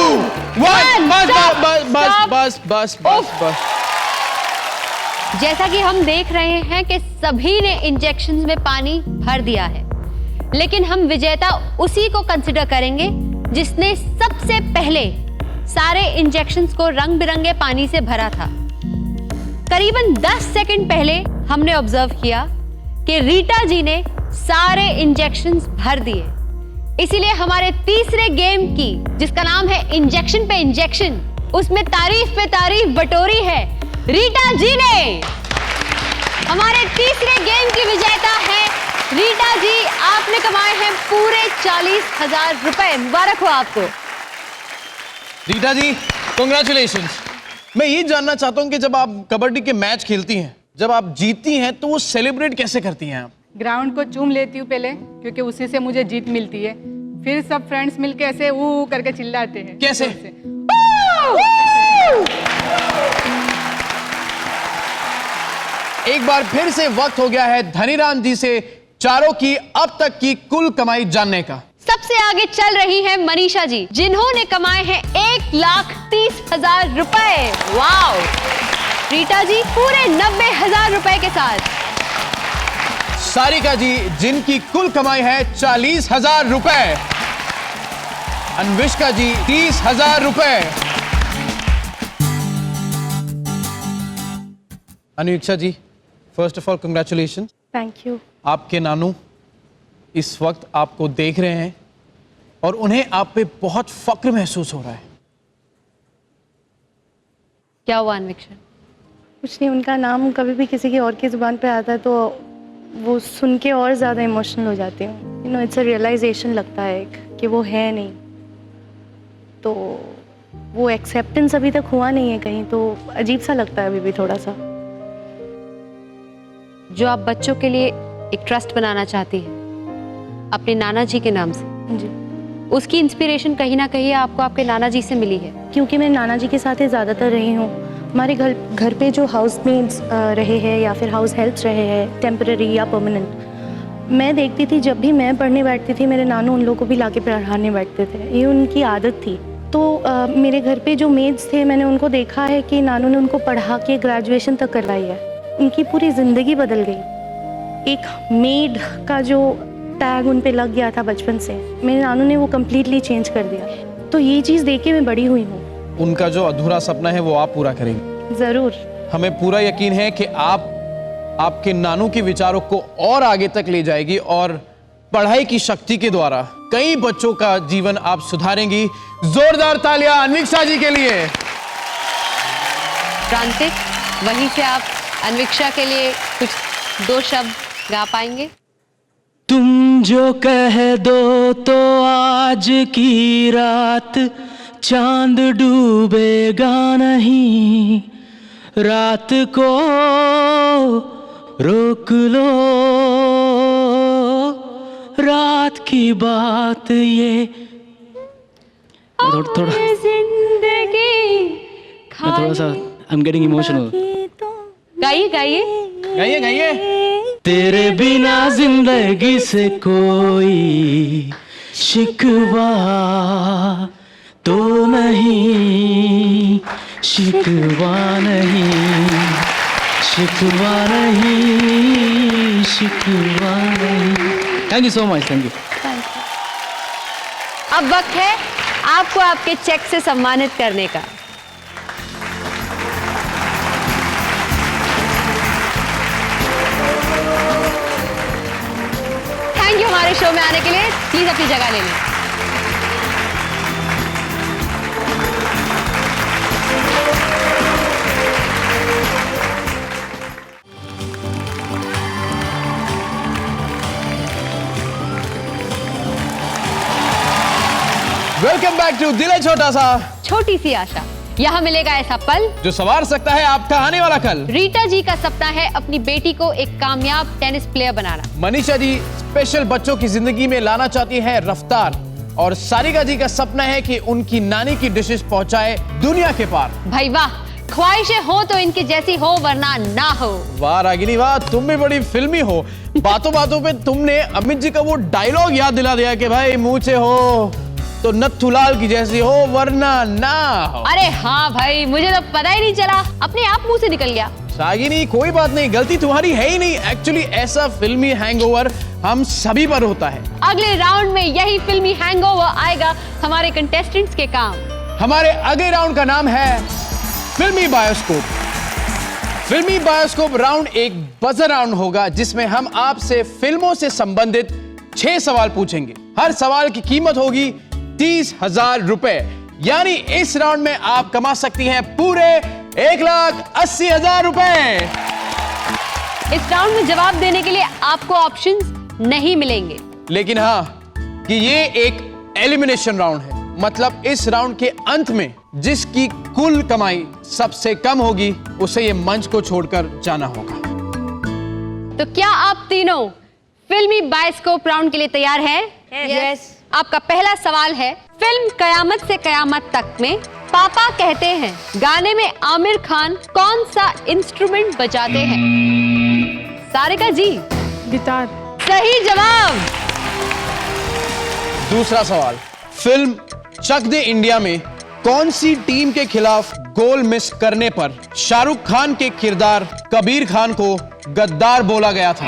1 बस बस बस बस बस बस बस। जैसा कि हम देख रहे हैं कि सभी ने इंजेक्शंस में पानी भर दिया है, लेकिन हम विजेता उसी को कंसिडर करेंगे जिसने सबसे पहले सारे इंजेक्शंस को रंग बिरंगे पानी से भरा था। करीबन 10 सेकंड पहले हमने ऑब्जर्व किया कि रीटा जी ने सारे इंजेक्शंस भर दिए। इसीलिए हमारे तीसरे गेम की, जिसका नाम है इंजेक्शन पे इंजेक्शन, उसमें तारीफ पे तारीफ बटोरी है रीटा जी ने। हमारे तीसरे गेम की विजेता है रीटा जी। आपने कमाए हैं पूरे 40,000 रुपए। मुबारक हो आपको रीटा जी, कांग्रेचुलेशंस। मैं ये जानना चाहता हूँ कि जब आप कबड्डी के मैच खेलती हैं, जब आप जीतती हैं तो वो सेलिब्रेट कैसे करती हैं आप? ग्राउंड को चूम लेती हूँ पहले, क्योंकि उसी से मुझे जीत मिलती है। फिर सब फ्रेंड्स मिलके ऐसे ऊ करके चिल्लाते हैं। कैसे? एक बार फिर से वक्त हो गया है धनीराम जी से चारों की अब तक की कुल कमाई जानने का। सबसे आगे चल रही है मनीषा जी, जिन्होंने कमाए हैं 1,30,000 रुपए। वाओ! रीटा जी पूरे 90,000 रुपए के साथ। सारिका जी, जिनकी कुल कमाई है 40,000 रुपए। अन्विष्का जी 30,000 रुपए। Anviksha ji, first of all congratulation. Thank you. आपके नानू इस वक्त आपको देख रहे हैं और उन्हें आप पे बहुत फक्र महसूस हो रहा है। क्या हुआ अन्विक्षा? कुछ नहीं, उनका नाम कभी भी किसी की और की जुबान पे आता है तो वो सुन के और ज़्यादा इमोशनल हो जाती हूँ। You know, it's a realisation लगता है कि वो है नहीं, तो वो एक्सेप्टेंस अभी तक हुआ नहीं है कहीं, तो अजीब सा लगता है अभी भी थोड़ा सा। जो आप बच्चों के लिए एक ट्रस्ट बनाना चाहती है अपने नाना जी के नाम से, जी, उसकी इंस्पिरेशन कहीं ना कहीं आपको आपके नाना जी से मिली है। क्योंकि मैं नाना जी के साथ ही ज़्यादातर रही हूँ। हमारे घर पे जो हाउस मेड्स रहे हैं या फिर हाउस हेल्प्स रहे हैं, टेम्पररी या परमानेंट, मैं देखती थी जब भी मैं पढ़ने बैठती थी मेरे नानू उन लोगों को भी लाके पढ़ाने बैठते थे। ये उनकी आदत थी। तो मेरे घर पे जो मेड्स थे, मैंने उनको देखा है कि नानू ने उनको पढ़ा के ग्रेजुएशन तक करवाई है। उनकी पूरी ज़िंदगी बदल गई। एक मेड का जो टैग उन पे लग गया था बचपन से, मेरे नानू ने वो कम्प्लीटली चेंज कर दिया। तो ये चीज़ देख के मैं बड़ी हुई हूँ। उनका जो अधूरा सपना है वो आप पूरा करेंगे। ज़रूर। हमें पूरा यकीन है कि आप आपके नानू के विचारों को और आगे तक ले जाएगी और पढ़ाई की शक्ति के द्वारा कई बच्चों का जीवन आप सुधारेंगी। जोरदार तालियां अन्विक्षा जी के लिए। प्रांतिक, वहीं से आप अन्विक्षा के लिए कुछ 2 शब्द गा पाएंगे? तुम जो कह दो तो आज की रात चांद डूबेगा नहीं, रात को रोक लो, रात की बात ये। थोड़ा मैं थोड़ा सा आई एम गेटिंग इमोशनल। गाइए गाइए गाइए गाइए। तेरे बिना जिंदगी से कोई शिकवा तो नहीं, शिकवा नहीं, शिकवा नहीं, शिकवा नहीं। Thank you so much. Thank you. अब वक्त है आपको आपके चेक से सम्मानित करने का। थैंक यू हमारे शो में आने के लिए। प्लीज अपनी जगह ले लें। वेलकम बैक टू दिल है छोटा सा, छोटी सी आशा। यहाँ मिलेगा ऐसा पल जो संवार सकता है आपका आने वाला कल। रीटा जी का सपना है अपनी बेटी को एक कामयाब टेनिस प्लेयर बनाना। मनीषा जी स्पेशल बच्चों की जिंदगी में लाना चाहती है रफ्तार। और सारिका जी का सपना है कि उनकी नानी की डिशेस पहुंचाए दुनिया के पार। भाई वाह, ख्वाहिशें हो तो इनकी जैसी हो, वरना ना हो। वाह रागिनी वाह, तुम भी बड़ी फिल्मी हो। बातों बातों पे तुमने अमित जी का वो डायलॉग याद दिला दिया कि भाई मुंह से हो तो नथुलाल की जैसी हो, वरना ना हो। अरे हाँ भाई, मुझे तो पता ही नहीं चला, अपने आप मुंह से निकल गया। रागिनी कोई बात नहीं, गलती तुम्हारी है ही नहीं। एक्चुअली ऐसा फिल्मी हैंगओवर हम सभी पर होता है। अगले राउंड में यही फिल्मी हैंगओवर आएगा हमारे कंटेस्टेंट्स के काम। हमारे अगले राउंड का नाम है फिल्मी बायोस्कोप। फिल्मी बायोस्कोप राउंड एक बजर राउंड होगा जिसमें हम आपसे फिल्मों से संबंधित 6 सवाल पूछेंगे। हर सवाल की कीमत होगी 30,000 रुपए, यानी इस राउंड में आप कमा सकती हैं पूरे 1,80,000 रुपए। इस राउंड में जवाब देने के लिए आपको ऑप्शंस नहीं मिलेंगे, लेकिन हाँ कि ये एक एलिमिनेशन राउंड है, मतलब इस राउंड के अंत में जिसकी कुल कमाई सबसे कम होगी उसे ये मंच को छोड़कर जाना होगा। तो क्या आप तीनों फिल्मी बायोस्कोप राउंड के लिए तैयार हैं? यस। आपका पहला सवाल है, फिल्म कयामत से कयामत तक में पापा कहते हैं गाने में आमिर खान कौन सा इंस्ट्रूमेंट बजाते हैं? सारिका जी? गिटार। सही जवाब। दूसरा सवाल, फिल्म चक दे इंडिया में कौन सी टीम के खिलाफ गोल मिस करने पर शाहरुख खान के किरदार कबीर खान को गद्दार बोला गया था?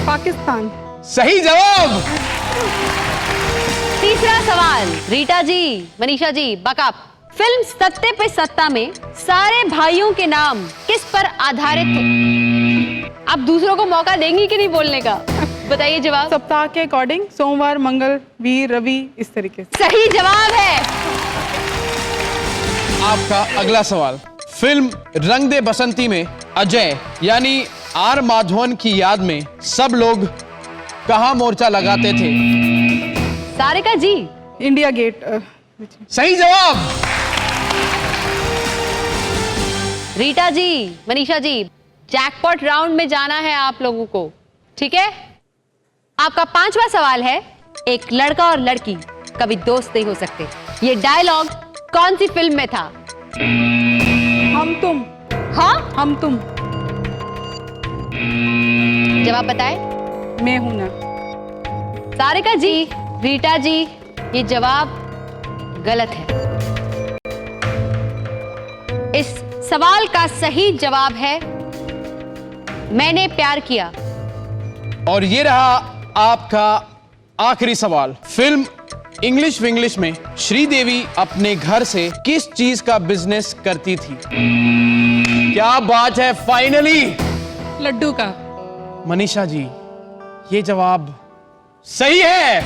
पाकिस्तान। सही जवाब। तीसरा सवाल, रीटा जी, मनीषा जी, बकअप। फिल्म सत्ते पे सत्ता में सारे भाइयों के नाम किस पर आधारित थे? आप दूसरों को मौका देंगी कि नहीं बोलने का? बताइए जवाब। सप्ताह के अकॉर्डिंग सोमवार, मंगल, वीर, रवि, इस तरीके से। सही जवाब है। आपका अगला सवाल, फिल्म रंग दे बसंती में अजय यानी आर माधवन की याद में सब लोग कहां मोर्चा लगाते थे? सारिका जी? India Gate. सही जवाब। रीटा जी, मनीषा जी, जैकपॉट राउंड में जाना है आप लोगों को, ठीक है? आपका पांचवा सवाल है, एक लड़का और लड़की कभी दोस्त नहीं हो सकते, ये डायलॉग कौन सी फिल्म में था? हम तुम। हाँ? हम तुम। जवाब बताएं। मैं हूं ना। सारिका जी, रीटा जी, ये जवाब गलत है। इस सवाल का सही जवाब है मैंने प्यार किया। और ये रहा आपका आखिरी सवाल, फिल्म इंग्लिश विंग्लिश में श्रीदेवी अपने घर से किस चीज का बिजनेस करती थी? क्या बात है, फाइनली लड्डू का। मनीषा जी, ये जवाब सही है।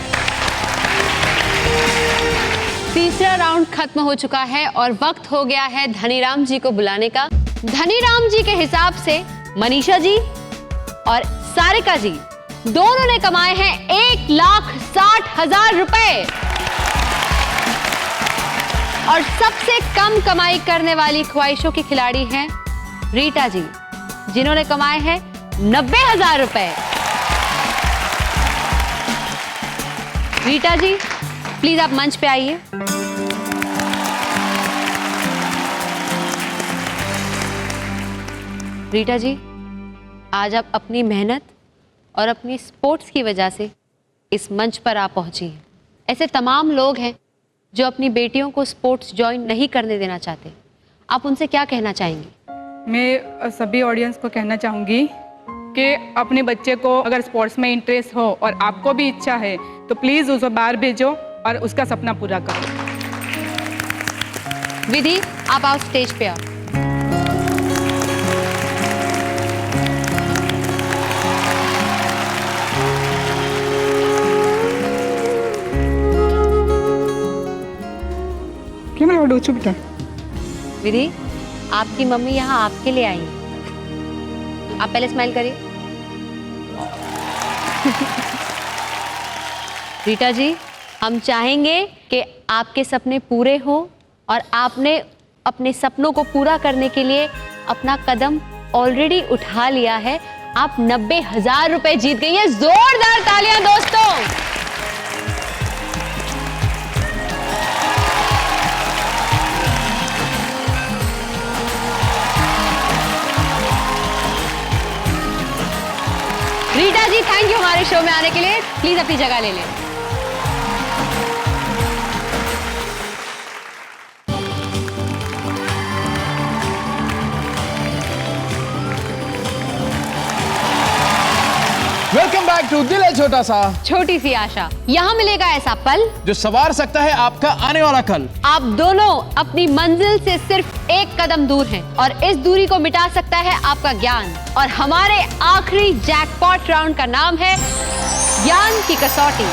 तीसरा राउंड खत्म हो चुका है और वक्त हो गया है धनीराम जी को बुलाने का। धनीराम जी के हिसाब से मनीषा जी और सारिका जी दोनों ने कमाए हैं 1,60,000 रुपए और सबसे कम कमाई करने वाली ख्वाहिशों की खिलाड़ी हैं रीटा जी, जिन्होंने कमाए हैं 90,000 रुपए। रीटा जी, प्लीज आप मंच पे आइए। रीटा जी, आज आप अपनी मेहनत और अपनी स्पोर्ट्स की वजह से इस मंच पर आप पहुंची हैं। ऐसे तमाम लोग हैं जो अपनी बेटियों को स्पोर्ट्स ज्वाइन नहीं करने देना चाहते, आप उनसे क्या कहना चाहेंगी? मैं सभी ऑडियंस को कहना चाहूँगी कि अपने बच्चे को अगर स्पोर्ट्स में इंटरेस्ट हो और आपको भी इच्छा है तो प्लीज़ उसे बाहर भेजो और उसका सपना पूरा करो। विधि, आप आओ स्टेज पे आओ। क्या मैं लड्डू बेटा? विधि, आपकी मम्मी यहाँ आपके लिए आई है। आप पहले स्माइल करिए। रीटा जी, हम चाहेंगे कि आपके सपने पूरे हों और आपने अपने सपनों को पूरा करने के लिए अपना कदम ऑलरेडी उठा लिया है। आप 90,000 रुपए जीत गई हैं। जोरदार तालियां दोस्तों। रीटा जी, थैंक यू हमारे शो में आने के लिए। प्लीज अपनी जगह ले लें। वेलकम बैक टू दिल है छोटा सा, छोटी सी आशा। यहाँ मिलेगा ऐसा पल जो संवार सकता है आपका आने वाला कल। आप दोनों अपनी मंजिल से सिर्फ एक कदम दूर हैं और इस दूरी को मिटा सकता है आपका ज्ञान। और हमारे आखिरी जैकपॉट राउंड का नाम है ज्ञान की कसौटी।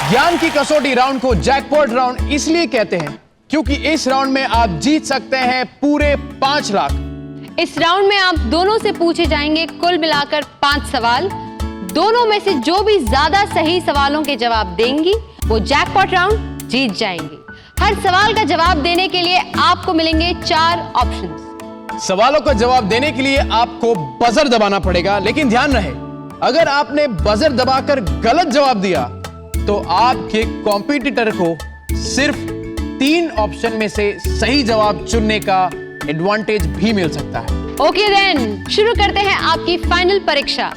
ज्ञान की कसौटी राउंड को जैकपॉट राउंड इसलिए कहते हैं क्योंकि इस राउंड में आप जीत सकते हैं पूरे 5 लाख। इस राउंड में आप दोनों से पूछे जाएंगे कुल मिलाकर 5 सवाल। दोनों में से जो भी ज्यादा सही सवालों के जवाब देंगी वो जैकपॉट राउंड जीत जाएंगी। हर सवाल का जवाब देने के लिए आपको मिलेंगे 4 ऑप्शंस। सवालों का जवाब देने के लिए आपको बजर दबाना पड़ेगा, लेकिन ध्यान रहे अगर आपने बजर दबाकर गलत जवाब दिया तो आपके कॉम्पिटिटर को सिर्फ 3 ऑप्शन में से सही जवाब चुनने का एडवांटेज भी मिल सकता है। ओके देन, शुरू करते हैं आपकी फाइनल परीक्षा।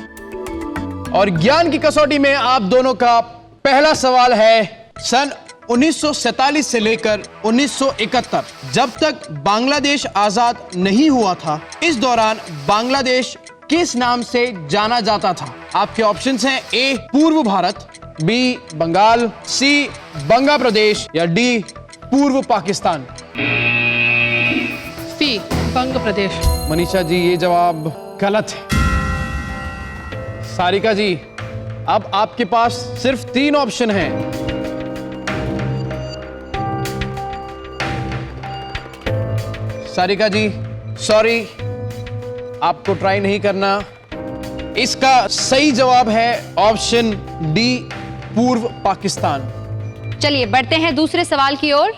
और ज्ञान की कसौटी में आप दोनों का पहला सवाल है सन 1947 से लेकर 1971, जब तक बांग्लादेश आजाद नहीं हुआ था, इस दौरान बांग्लादेश किस नाम से जाना जाता था? आपके ऑप्शंस हैं ए पूर्व भारत, बी बंगाल, सी बंगा प्रदेश या डी पूर्व पाकिस्तान। सी बंग प्रदेश। मनीषा जी, ये जवाब गलत है। सारिका जी, अब आपके पास सिर्फ 3 ऑप्शन हैं। सारिका जी, सॉरी, आपको ट्राई नहीं करना। इसका सही जवाब है ऑप्शन डी पूर्व पाकिस्तान। चलिए बढ़ते हैं दूसरे सवाल की ओर।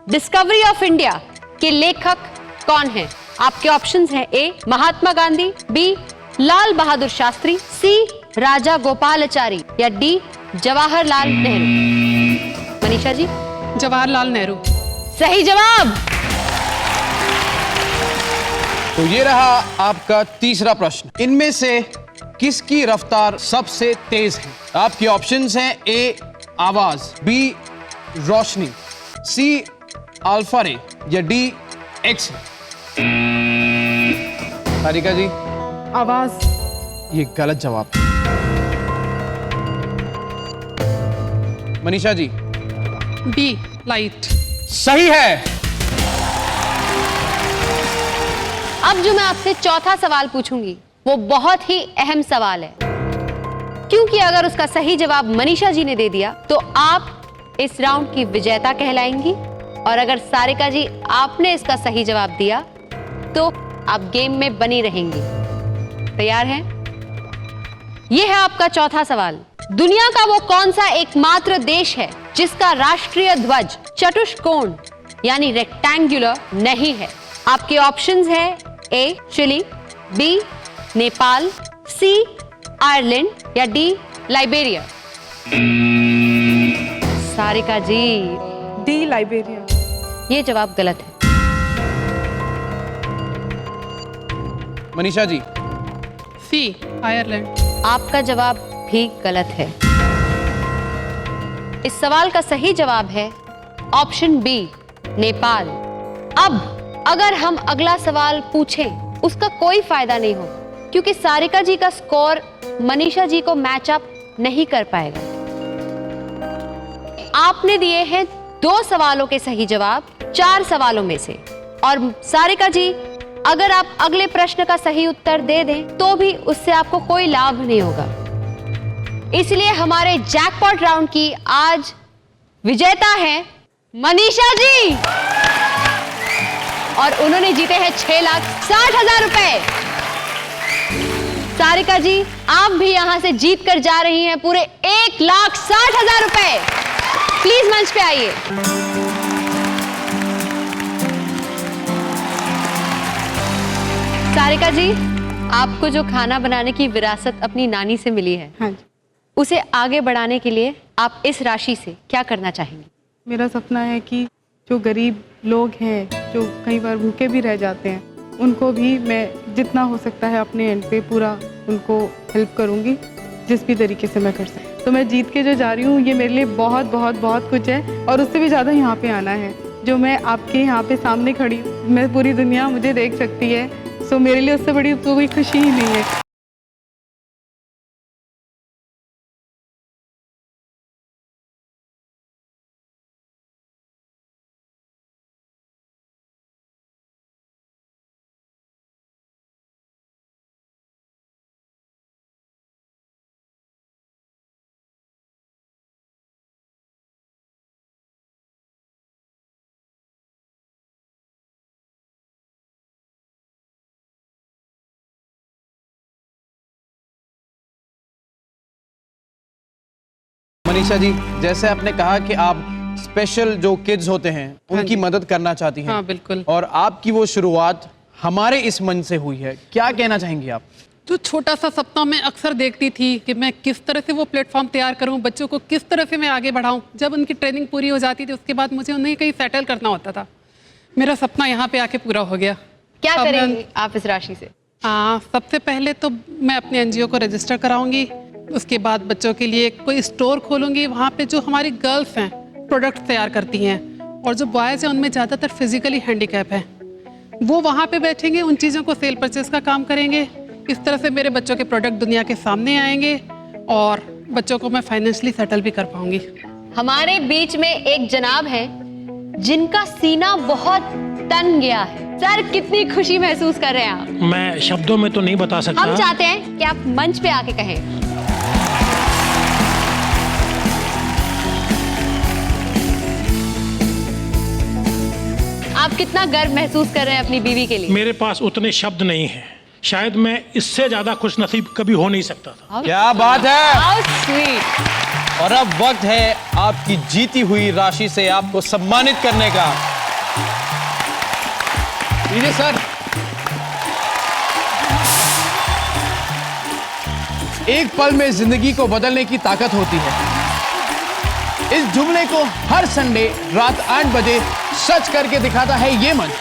डिस्कवरी ऑफ इंडिया के लेखक कौन हैं? आपके ऑप्शंस हैं ए महात्मा गांधी, बी लाल बहादुर शास्त्री, सी राजा गोपालाचारी या डी जवाहरलाल नेहरू। मनीषा जी, जवाहरलाल नेहरू। सही जवाब। तो ये रहा आपका तीसरा प्रश्न। इनमें से किसकी रफ्तार सबसे तेज है? आपके ऑप्शंस हैं ए आवाज, बी रोशनी, सी अल्फा रे या डी एक्स रे। सारिका जी, आवाज। ये गलत जवाब। Manisha ji, B light. सही है। अब जो मैं आपसे चौथा सवाल पूछूंगी वो बहुत ही अहम सवाल है, क्योंकि अगर उसका सही जवाब मनीषा जी ने दे दिया तो आप इस राउंड की विजेता कहलाएंगी, और अगर सारिका जी आपने इसका सही जवाब दिया तो आप गेम में बनी रहेंगी। तैयार हैं? यह है आपका चौथा सवाल। दुनिया का वो कौन सा एकमात्र देश है जिसका राष्ट्रीय ध्वज चतुष्कोण यानी रेक्टेंगुलर नहीं है? आपके ऑप्शंस हैं ए चिली, बी नेपाल, सी आयरलैंड या डी लाइबेरिया। सारिका जी, डी लाइबेरिया। ये जवाब गलत है। मनीषा जी, सी आयरलैंड। आपका जवाब भी गलत है। इस सवाल का सही जवाब है ऑप्शन बी नेपाल। अब अगर हम अगला सवाल पूछें उसका कोई फायदा नहीं होगा, क्योंकि सारिका जी का स्कोर मनीषा जी को मैच अप नहीं कर पाएगा। आपने दिए हैं 2 सवालों के सही जवाब 4 सवालों में से, और सारिका जी अगर आप अगले प्रश्न का सही उत्तर दे दें तो भी उससे आपको कोई लाभ नहीं होगा। इसलिए हमारे जैकपॉट राउंड की आज विजेता है मनीषा जी, और उन्होंने जीते हैं 6,60,000 रुपए। सारिका जी, आप भी यहां से जीत कर जा रही हैं पूरे 1,60,000 रुपए। प्लीज मंच पे आइए। सारिका जी, आपको जो खाना बनाने की विरासत अपनी नानी से मिली है, हाँ जी। उसे आगे बढ़ाने के लिए आप इस राशि से क्या करना चाहेंगे? मेरा सपना है कि जो गरीब लोग हैं, जो कई बार भूखे भी रह जाते हैं, उनको भी मैं जितना हो सकता है अपने एंड पे पूरा उनको हेल्प करूँगी जिस भी तरीके से मैं कर सकती। तो मैं जीत के जो जा रही हूँ ये मेरे लिए बहुत बहुत बहुत कुछ है और उससे भी ज़्यादा यहाँ पे आना है। जो मैं आपके यहाँ पे सामने खड़ी हूँ, मैं पूरी दुनिया मुझे देख सकती है, सो मेरे लिए उससे बड़ी तो कोई खुशी ही नहीं है। मनीषा जी, जैसे आपने कहा कि आप स्पेशल जो किड्स होते हैं उनकी मदद करना चाहती हैं। हाँ, बिल्कुल। और आपकी वो शुरुआत हमारे इस मन से हुई है, क्या कहना चाहेंगी आप? जो छोटा सा सपना मैं अक्सर देखती थी कि मैं किस तरह से वो प्लेटफॉर्म तैयार करूं, बच्चों को किस तरह से मैं आगे बढ़ाऊं। जब उनकी ट्रेनिंग पूरी हो जाती थी उसके बाद मुझे उन्हें कहीं सेटल करना होता था। मेरा सपना यहाँ पे आके पूरा हो गया। क्या अब मैं- करेंगे आप इस राशि से? सबसे पहले तो मैं अपने NGO को रजिस्टर कराऊंगी। उसके बाद बच्चों के लिए कोई स्टोर खोलूंगी। वहाँ पे जो हमारी गर्ल्स हैं प्रोडक्ट तैयार करती हैं और जो बॉयज़ हैं उनमें ज़्यादातर फिजिकली हैंडीकैप हैं, वो वहाँ पे बैठेंगे, उन चीज़ों को सेल परचेज का काम करेंगे। इस तरह से मेरे बच्चों के प्रोडक्ट दुनिया के सामने आएंगे और बच्चों को मैं फाइनेंशियली सेटल भी कर पाऊंगी। हमारे बीच में एक जनाब है जिनका सीना बहुत तन गया है। सर, कितनी खुशी महसूस कर रहे हैं आप? मैं शब्दों में तो नहीं बता सकता। हम चाहते हैं कि आप मंच पे आके कहें। आप कितना गर्व महसूस कर रहे हैं अपनी बीवी के लिए? मेरे पास उतने शब्द नहीं हैं। शायद मैं इससे ज्यादा खुश नसीब कभी हो नहीं सकता था। क्या बात है। How sweet। और अब वक्त है आपकी जीती हुई राशि से आपको सम्मानित करने का। लीजिए सर। एक पल में जिंदगी को बदलने की ताकत होती है। इस जुमले को हर संडे रात 8 बजे सच करके दिखाता है ये मंच।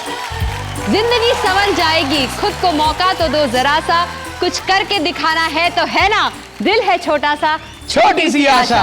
जिंदगी संवर जाएगी, खुद को मौका तो दो जरा सा, कुछ करके दिखाना है तो है ना, दिल है छोटा सा, छोटी सी आशा।